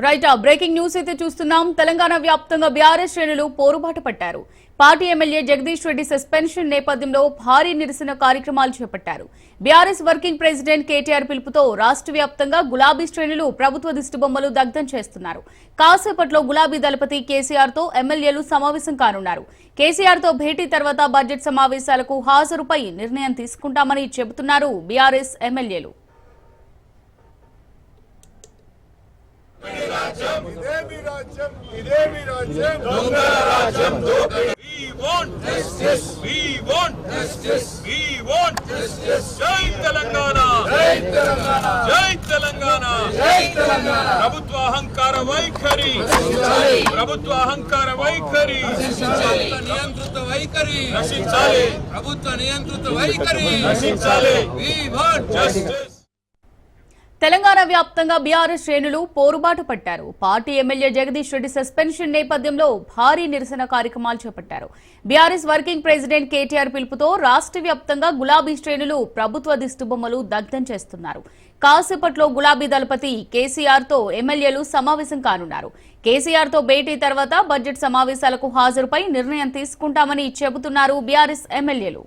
Right breaking news అయితే చూస్తున్నాం. తెలంగాణ వ్యాప్తంగా బీఆర్ఎస్ శ్రేణులు పోరుబాట పట్టారు. Party MLA Jagadish Reddy suspension నేపథ్యంలో భారీ నిరసన కార్యక్రమాలు చేపట్టారు. బీఆర్ఎస్ వర్కింగ్ ప్రెసిడెంట్ కేటీఆర్ పిలుపుతో రాష్ట్ర వ్యాప్తంగా గులాబీ శ్రేణులు ప్రభుత్వ దిష్టిబొమ్మలు దగ్ధం చేస్తున్నారు. కాసేపట్లో గులాబీ దళపతి కేసీఆర్ తో ఎమ్మెల్యేలు సమావేశం కానున్నారు. కేసీఆర్ తో భేటీ తర్వాత బడ్జెట్ సమావేశాలకు హాజరుపై నిర్ణయం తీసుకుంటామని చెబుతున్నారు బీఆర్ఎస్ ఎమ్మెల్యేలు. ప్రభుత్వ అహంకార వైఖరి నియంత్రిత వైఖరి నశించాలి. ప్రభుత్వ నియంత్రిత వైఖరి నశించాలి. తెలంగాణ వ్యాప్తంగా బీఆర్ఎస్ శ్రేణులు పోరుబాటు పట్టారు. Party MLA Jagadish Reddy suspension నేపథ్యంలో భారీ నిరసన కార్యక్రమాలు చేపట్టారు. బీఆర్ఎస్ వర్కింగ్ ప్రెసిడెంట్ కేటీఆర్ పిలుపుతో రాష్ట్ర వ్యాప్తంగా గులాబీ శ్రేణులు ప్రభుత్వ దిష్టిబొమ్మలు దగ్ధం చేస్తున్నారు. కాసేపట్లో గులాబీ దళపతి కేసీఆర్ తో ఎమ్మెల్యేలు సమావేశం కానున్నారు. కేసీఆర్ తో భేటీ తర్వాత బడ్జెట్ సమావేశాలకు హాజరుపై నిర్ణయం తీసుకుంటామని చెబుతున్నారు బీఆర్ఎస్ ఎమ్మెల్యేలు.